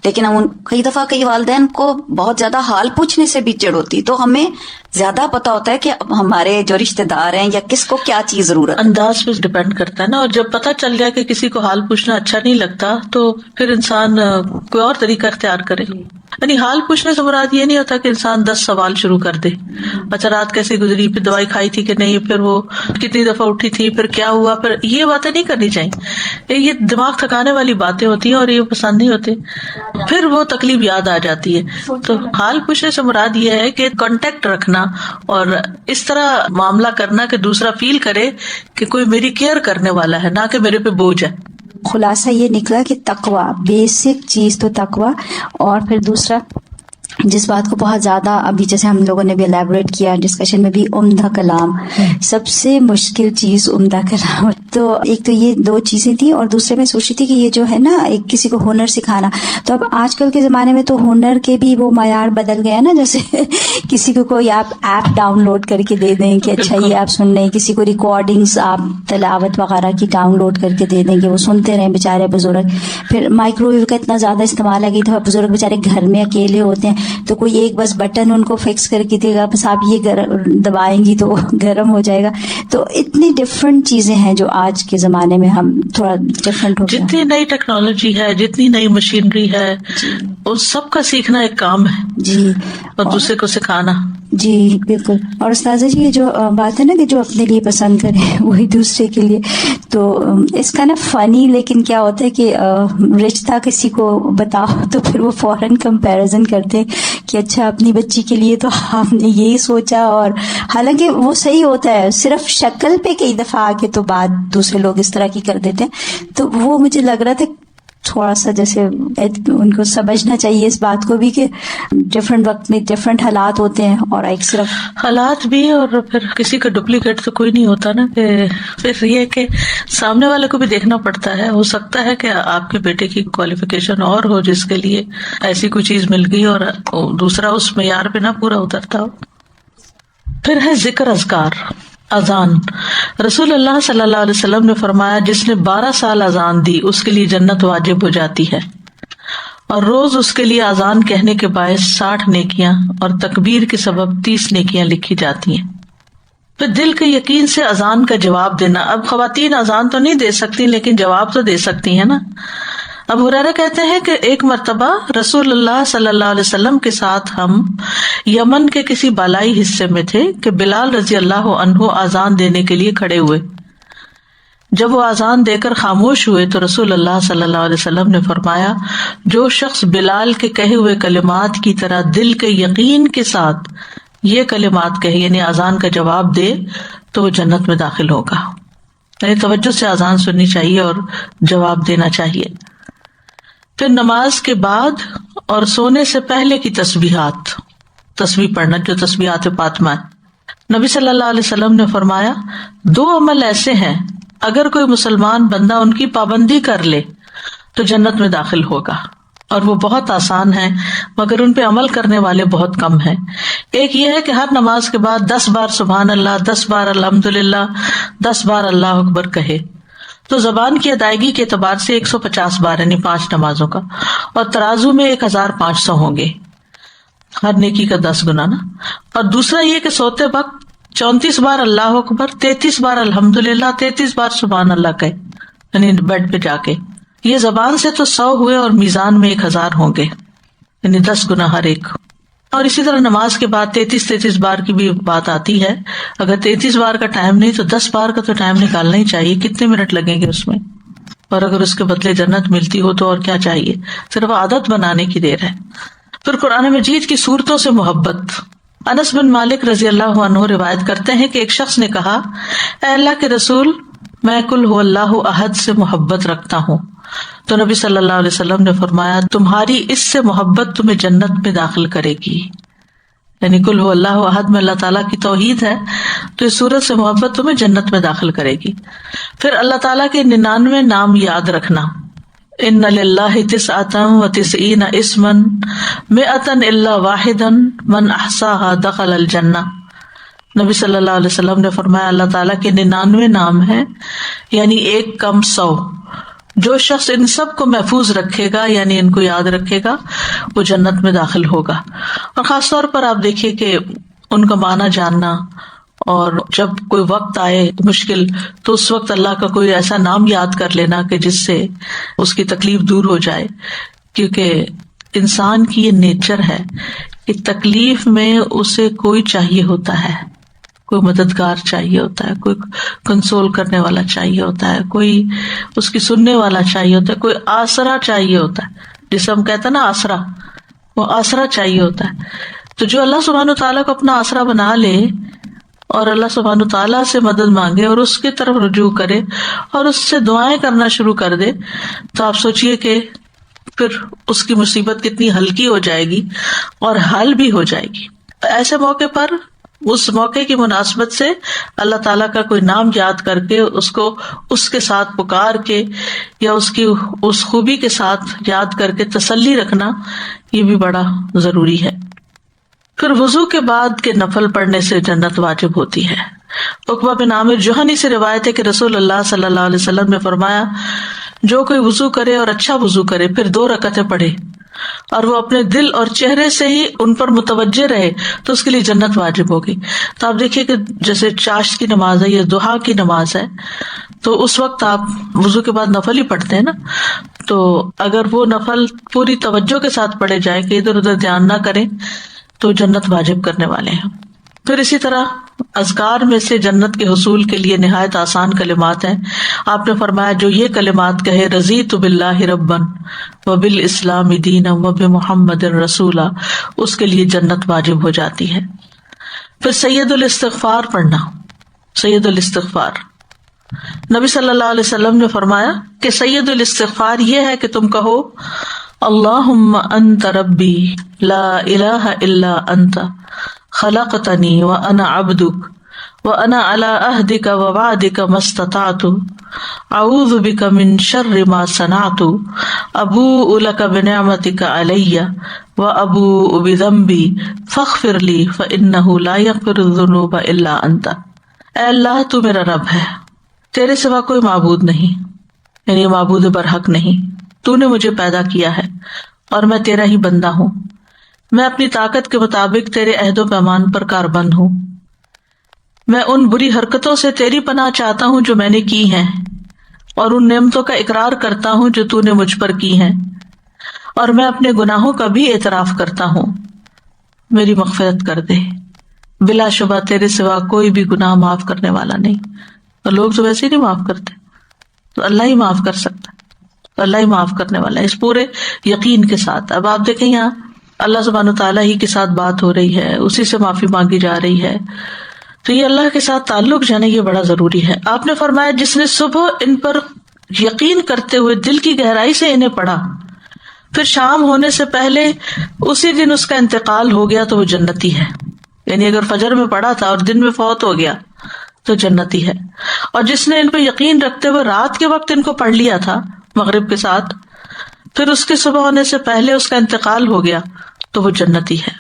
لیکن ہم کئی دفعہ کئی والدین کو بہت زیادہ حال پوچھنے سے بھی چڑ ہوتی، تو ہمیں زیادہ پتا ہوتا ہے کہ ہمارے جو رشتہ دار ہیں یا کس کو کیا چیز ضرورت، انداز پہ ڈپینڈ کرتا ہے نا. اور جب پتہ چل جائے کہ کسی کو حال پوچھنا اچھا نہیں لگتا تو پھر انسان کوئی اور طریقہ اختیار کرے. یعنی حال پوچھنے سے مراد یہ نہیں ہوتا کہ انسان 10 سوال شروع کر دے، اچھا رات کیسے گزری، پھر دوائی کھائی تھی کہ نہیں، پھر وہ کتنی دفعہ اٹھی تھی، پھر کیا ہوا، پھر یہ باتیں نہیں کرنی چاہیے. یہ دماغ تھکانے والی باتیں ہوتی ہیں اور یہ پسند نہیں ہوتے، پھر وہ تکلیف یاد آ جاتی ہے. تو حال پوچھنے سے مراد یہ ہے کہ کانٹیکٹ رکھنا اور اس طرح معاملہ کرنا کہ دوسرا فیل کرے کہ کوئی میری کیئر کرنے والا ہے، نہ کہ میرے پہ بوجھ ہے. خلاصہ یہ نکلا کہ تقوی، بیسک چیز تو تقوی، اور پھر دوسرا جس بات کو بہت زیادہ ابھی جیسے ہم لوگوں نے بھی الیبوریٹ کیا ڈسکشن میں بھی، عمدہ کلام، سب سے مشکل چیز عمدہ کلام. تو ایک تو یہ 2 چیزیں تھیں، اور دوسرے میں سوچ رہی تھی کہ یہ جو ہے نا ایک کسی کو ہنر سکھانا، تو اب آج کل کے زمانے میں تو ہنر کے بھی وہ معیار بدل گیا نا، جیسے کسی کو کوئی آپ ایپ ڈاؤن لوڈ کر کے دے دیں کہ اچھا یہ آپ سن لیں، کسی کو ریکارڈنگز آپ تلاوت وغیرہ کی ڈاؤن لوڈ کر کے دے دیں کہ وہ سنتے رہیں بیچارے بزرگ. پھر مائکرو ویو کا اتنا زیادہ استعمال ہے کہ بزرگ بیچارے گھر میں اکیلے ہوتے ہیں، تو کوئی ایک بس بٹن ان کو فکس کر کے دے گا، بس آپ یہ دبائیں گی تو وہ گرم ہو جائے گا. تو اتنی ڈفرینٹ چیزیں ہیں جو آج کے زمانے میں ہم تھوڑا ڈفرینٹ ہو گیا. جتنی نئی ٹیکنالوجی ہے، جتنی نئی مشینری ہے، ان سب کا سیکھنا ایک کام ہے جی، اور دوسرے کو سکھانا. جی بالکل. اور استاذہ جی یہ جو بات ہے نا کہ جو اپنے لیے پسند کرے وہی دوسرے کے لیے، تو اس کا نا فنی لیکن کیا ہوتا ہے کہ رشتہ کسی کو بتاؤ تو پھر وہ فوراً کمپیریزن کرتے ہیں کہ اچھا اپنی بچی کے لیے تو آپ نے یہی سوچا، اور حالانکہ وہ صحیح ہوتا ہے، صرف شکل پہ کئی دفعہ آ کے تو بات دوسرے لوگ اس طرح کی کر دیتے ہیں. تو وہ مجھے لگ رہا تھا تھوڑا سا جیسے ان کو سمجھنا چاہیے اس بات کو بھی کہ ڈفرینٹ وقت میں ڈفرینٹ حالات ہوتے ہیں، اور ایک صرف حالات بھی، اور پھر کسی کا ڈپلیکیٹ تو کوئی نہیں ہوتا نا. کہ پھر یہ کہ سامنے والے کو بھی دیکھنا پڑتا ہے. ہو سکتا ہے کہ آپ کے بیٹے کی کوالیفیکیشن اور ہو جس کے لیے ایسی کوئی چیز مل گئی اور دوسرا اس معیار پہ نہ پورا اترتا ہو. پھر ہے ذکر اذکار، اذان. رسول اللہ صلی اللہ علیہ وسلم نے فرمایا جس نے 12 سال اذان دی اس کے لیے جنت واجب ہو جاتی ہے، اور روز اس کے لیے اذان کہنے کے باعث 60 نیکیاں اور تکبیر کے سبب 30 نیکیاں لکھی جاتی ہیں. پھر دل کے یقین سے اذان کا جواب دینا. اب خواتین اذان تو نہیں دے سکتی لیکن جواب تو دے سکتی ہیں نا. ابو ہریرہ کہتے ہیں کہ ایک مرتبہ رسول اللہ صلی اللہ علیہ وسلم کے ساتھ ہم یمن کے کسی بالائی حصے میں تھے کہ بلال رضی اللہ عنہ اذان دینے کے لیے کھڑے ہوئے. جب وہ اذان دے کر خاموش ہوئے تو رسول اللہ صلی اللہ علیہ وسلم نے فرمایا جو شخص بلال کے کہے ہوئے کلمات کی طرح دل کے یقین کے ساتھ یہ کلمات کہے، یعنی اذان کا جواب دے، تو وہ جنت میں داخل ہوگا. یعنی توجہ سے اذان سننی چاہیے اور جواب دینا چاہیے. پھر نماز کے بعد اور سونے سے پہلے کی تسبیحات، تسبیح پڑھنا جو تسبیحات فاطمہ ہے. نبی صلی اللہ علیہ وسلم نے فرمایا 2 عمل ایسے ہیں اگر کوئی مسلمان بندہ ان کی پابندی کر لے تو جنت میں داخل ہوگا. اور وہ بہت آسان ہے مگر ان پہ عمل کرنے والے بہت کم ہیں. ایک یہ ہے کہ ہر نماز کے بعد 10 بار سبحان اللہ، 10 بار الحمدللہ، 10 بار اللہ اکبر کہے. تو زبان کی ادائیگی کے اعتبار سے 150 بار یعنی 5 نمازوں کا، اور ترازو میں 1500 ہوں گے، ہر نیکی کا 10 گنا نا. اور دوسرا یہ کہ سوتے وقت 34 بار اللہ اکبر، 33 بار الحمدللہ، 33 بار سبحان اللہ کہے، یعنی بیڈ پہ جا کے. یہ زبان سے تو 100 ہوئے اور میزان میں 1000 ہوں گے، یعنی 10 گنا ہر ایک. اور اسی طرح نماز کے بعد 33 بار کی بھی بات آتی ہے. اگر 33 بار کا ٹائم نہیں تو 10 بار کا تو ٹائم نکالنا ہی چاہیے. کتنے منٹ لگیں گے اس میں؟ اور اگر اس کے بدلے جنت ملتی ہو تو اور کیا چاہیے؟ صرف عادت بنانے کی دیر ہے. پھر قرآن مجید کی سورتوں سے محبت. انس بن مالک رضی اللہ عنہ روایت کرتے ہیں کہ ایک شخص نے کہا، اے اللہ کے رسول، میں قل هو اللہ احد سے محبت رکھتا ہوں. تو نبی صلی اللہ علیہ وسلم نے فرمایا، تمہاری اس سے محبت تمہیں جنت میں داخل کرے گی. یعنی قل هو اللہ احد میں اللہ تعالیٰ کی توحید ہے، تو اس صورت سے محبت تمہیں جنت میں داخل کرے گی. پھر اللہ تعالیٰ کے 99 نام یاد رکھنا. ان للہ 99 اسما 100 الا واحدا من احصاها دخل الجنہ. نبی صلی اللہ علیہ وسلم نے فرمایا اللہ تعالیٰ کے 99 نام ہیں، یعنی 1 کم 100. جو شخص ان سب کو محفوظ رکھے گا یعنی ان کو یاد رکھے گا وہ جنت میں داخل ہوگا. اور خاص طور پر آپ دیکھیے کہ ان کا معنی جاننا، اور جب کوئی وقت آئے مشکل تو اس وقت اللہ کا کوئی ایسا نام یاد کر لینا کہ جس سے اس کی تکلیف دور ہو جائے. کیونکہ انسان کی یہ نیچر ہے کہ تکلیف میں اسے کوئی چاہیے ہوتا ہے، کوئی مددگار چاہیے ہوتا ہے، کوئی کنسول کرنے والا چاہیے ہوتا ہے، کوئی اس کی سننے والا چاہیے ہوتا ہے، کوئی آسرا چاہیے ہوتا ہے، جسے ہم کہتے ہیں نا آسرا، وہ آسرا چاہیے ہوتا ہے. تو جو اللہ سبحانہ وتعالیٰ کو اپنا آسرا بنا لے اور اللہ سبحانہ وتعالیٰ سے مدد مانگے اور اس کی طرف رجوع کرے اور اس سے دعائیں کرنا شروع کر دے، تو آپ سوچئے کہ پھر اس کی مصیبت کتنی ہلکی ہو جائے گی اور حل بھی ہو جائے گی. ایسے موقع پر اس موقع کی مناسبت سے اللہ تعالیٰ کا کوئی نام یاد کر کے اس کو اس کے ساتھ پکار کے یا اس کی اس خوبی کے ساتھ یاد کر کے تسلی رکھنا، یہ بھی بڑا ضروری ہے. پھر وضو کے بعد کے نفل پڑھنے سے جنت واجب ہوتی ہے. عقبہ بن عامر جوہنی سے روایت ہے کہ رسول اللہ صلی اللہ علیہ وسلم نے فرمایا، جو کوئی وضو کرے اور اچھا وضو کرے پھر 2 رکعتیں پڑھے اور وہ اپنے دل اور چہرے سے ہی ان پر متوجہ رہے تو اس کے لیے جنت واجب ہوگی. تو آپ دیکھیے کہ جیسے چاشت کی نماز ہے یا ضحیٰ کی نماز ہے، تو اس وقت آپ وضو کے بعد نفل ہی پڑھتے ہیں نا، تو اگر وہ نفل پوری توجہ کے ساتھ پڑھے جائیں کہ ادھر ادھر دھیان نہ کریں تو جنت واجب کرنے والے ہیں. پھر اسی طرح اذکار میں سے جنت کے حصول کے لیے نہایت آسان کلمات ہیں. آپ نے فرمایا جو یہ کلمات کہے، رضیت باللہ ربا وبالاسلام دینا وبمحمد رسولا، اس کے لیے جنت واجب ہو جاتی ہے. پھر سید الاستغفار پڑھنا. سید الاستغفار، نبی صلی اللہ علیہ وسلم نے فرمایا کہ سید الاستغفار یہ ہے کہ تم کہو، اللہم انت ربی لا الہ الا انت خلقتنی وانا عبدک وانا علی عہدک ووعدک ما استطعت اعوذ بک من شر ما صنعت ابوء لک بنعمتک علی وابوء بذنبی فاغفر لی فانہ لا یغفر الذنوب الا انت. اے اللہ تو میرا رب ہے، تیرے سوا کوئی معبود نہیں، یعنی معبود برحق نہیں. تو نے مجھے پیدا کیا ہے اور میں تیرا ہی بندہ ہوں. میں اپنی طاقت کے مطابق تیرے عہد و پیمان پر کاربند ہوں. میں ان بری حرکتوں سے تیری پناہ چاہتا ہوں جو میں نے کی ہیں، اور ان نعمتوں کا اقرار کرتا ہوں جو تو نے مجھ پر کی ہیں، اور میں اپنے گناہوں کا بھی اعتراف کرتا ہوں. میری مغفرت کر دے. بلا شبہ تیرے سوا کوئی بھی گناہ معاف کرنے والا نہیں، اور لوگ تو ویسے ہی نہیں معاف کرتے، تو اللہ ہی معاف کر سکتا ہے، تو اللہ ہی معاف کرنے والا ہے اس پورے یقین کے ساتھ. اب آپ دیکھیں یہاں اللہ سبحانہ تعالیٰ ہی کے ساتھ بات ہو رہی ہے، اسی سے معافی مانگی جا رہی ہے، تو یہ اللہ کے ساتھ تعلق جانے یہ بڑا ضروری ہے. آپ نے فرمایا جس نے صبح ان پر یقین کرتے ہوئے دل کی گہرائی سے انہیں پڑھا، پھر شام ہونے سے پہلے اسی دن اس کا انتقال ہو گیا تو وہ جنتی ہے. یعنی اگر فجر میں پڑھا تھا اور دن میں فوت ہو گیا تو جنتی ہے. اور جس نے ان پہ یقین رکھتے ہوئے رات کے وقت ان کو پڑھ لیا تھا مغرب کے ساتھ، پھر اس کے صبح ہونے سے پہلے اس کا انتقال ہو گیا تو وہ جنتی ہے.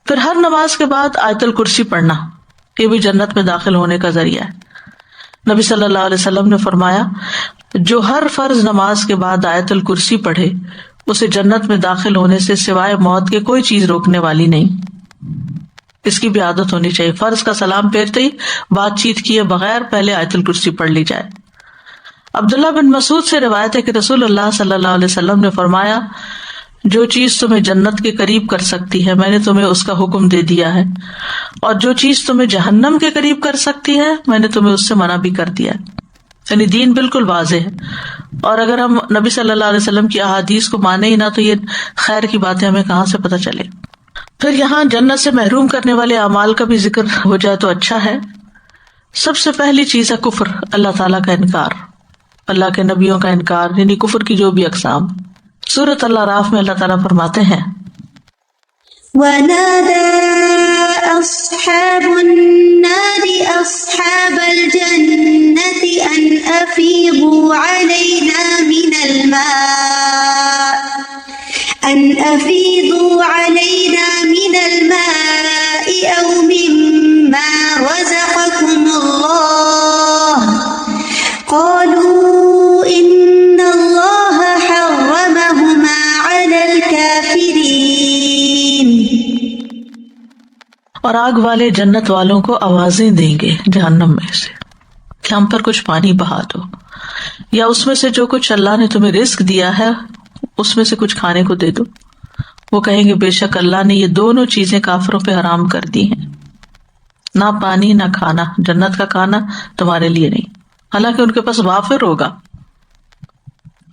پھر ہر نماز کے بعد آیت الکرسی پڑھنا، یہ بھی جنت میں داخل ہونے کا ذریعہ ہے. نبی صلی اللہ علیہ وسلم نے فرمایا جو ہر فرض نماز کے بعد آیت الکرسی پڑھے اسے جنت میں داخل ہونے سے سوائے موت کے کوئی چیز روکنے والی نہیں. اس کی بھی عادت ہونی چاہیے، فرض کا سلام پھیرتے ہی بات چیت کیے بغیر پہلے آیت الکرسی پڑھ لی جائے. عبداللہ بن مسعود سے روایت ہے کہ رسول اللہ صلی اللہ علیہ وسلم نے فرمایا جو چیز تمہیں جنت کے قریب کر سکتی ہے میں نے تمہیں اس کا حکم دے دیا ہے، اور جو چیز تمہیں جہنم کے قریب کر سکتی ہے میں نے تمہیں اس سے منع بھی کر دیا ہے. یعنی دین بالکل واضح ہے، اور اگر ہم نبی صلی اللہ علیہ وسلم کی احادیث کو مانے ہی نہ تو یہ خیر کی باتیں ہمیں کہاں سے پتہ چلے. پھر یہاں جنت سے محروم کرنے والے اعمال کا بھی ذکر ہو جائے تو اچھا ہے. سب سے پہلی چیز ہے کفر، اللہ تعالیٰ کا انکار، اللہ کے نبیوں کا انکار، یعنی کفر کی جو بھی اقسام. سورۃ الاعراف میں اللہ تعالیٰ فرماتے ہیں ونادى أصحاب النار أصحاب الجنة أن أفيضوا علينا من الماء أو مما رزقكم الله قالوا إن الله حرمهما على الكافرين. اور آگ والے جنت والوں کو آوازیں دیں گے جہنم میں سے کہ ہم پر کچھ پانی بہا دو، یا اس میں سے جو کچھ اللہ نے تمہیں رزق دیا ہے اس میں سے کچھ کھانے کو دے دو. وہ کہیں گے بے شک اللہ نے یہ دونوں چیزیں کافروں پہ حرام کر دی ہیں، نہ پانی نہ کھانا، جنت کا کھانا تمہارے لیے نہیں، حالانکہ ان کے پاس وافر ہوگا.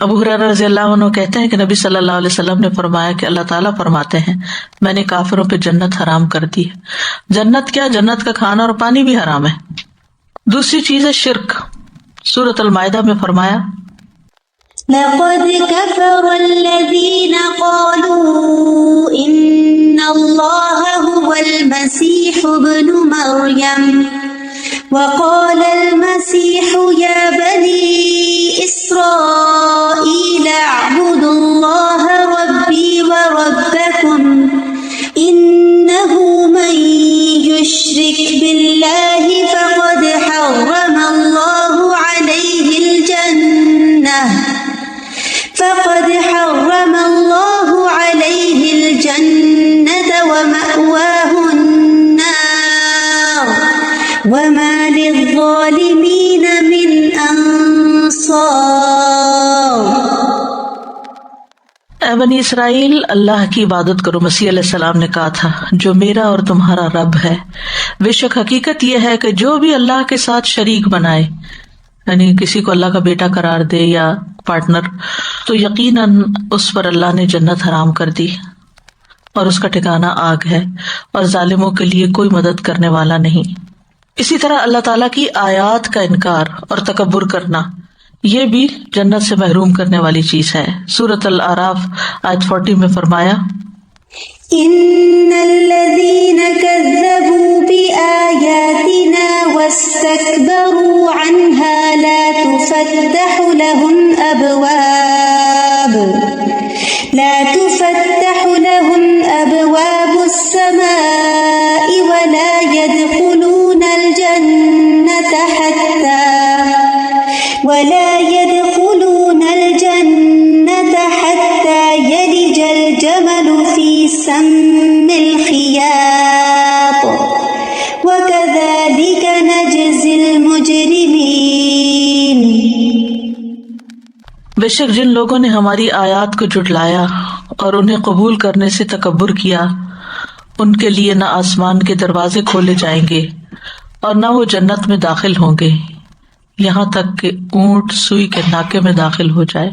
ابو ہریرہ رضی اللہ عنہ کہتے ہیں کہ نبی صلی اللہ علیہ وسلم نے فرمایا کہ اللہ تعالیٰ فرماتے ہیں میں نے کافروں پہ جنت حرام کر دی ہے. جنت کیا، جنت کا کھانا اور پانی بھی حرام ہے. دوسری چیز ہے شرک. سورۃ المائدہ میں فرمایا لقد كفر الذين قالوا إن الله هو المسيح ابن مريم وقال المسيح يا بني إسرائيل اعبدوا الله ربي وربكم إنه من يشرك بالله فقد حرم الله عليه الجنة ومأواه النار وما للظالمين من أنصار. اے بنی اسرائیل اللہ کی عبادت کرو. مسیح علیہ السلام نے کہا تھا جو میرا اور تمہارا رب ہے. بے شک حقیقت یہ ہے کہ جو بھی اللہ کے ساتھ شریک بنائے، یعنی کسی کو اللہ کا بیٹا قرار دے یا پارٹنر، تو یقیناً اس پر اللہ نے جنت حرام کر دی اور اس کا ٹھکانہ آگ ہے، اور ظالموں کے لیے کوئی مدد کرنے والا نہیں. اسی طرح اللہ تعالیٰ کی آیات کا انکار اور تکبر کرنا یہ بھی جنت سے محروم کرنے والی چیز ہے. سورۃ الاعراف آیت 40 میں فرمایا إن الذين كذبوا بآياتنا واستكبروا عنها لا تفتح لهم أبواب السماء ولا يدخلون الجنة حتى يلج الجمل في سم الخياط وكذلك نجزي المجرمين. بے شک جن لوگوں نے ہماری آیات کو جھٹلایا اور انہیں قبول کرنے سے تکبر کیا، ان کے لیے نہ آسمان کے دروازے کھولے جائیں گے اور نہ وہ جنت میں داخل ہوں گے یہاں تک کہ اونٹ سوئی کے ناکے میں داخل ہو جائے.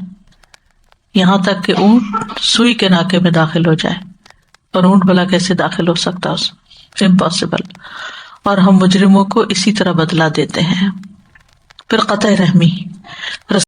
یہاں تک کہ اونٹ سوئی کے ناکے میں داخل ہو جائے، اور اونٹ بھلا کیسے داخل ہو سکتا، امپاسبل. اور ہم مجرموں کو اسی طرح بدلا دیتے ہیں. پھر قطع رحمی.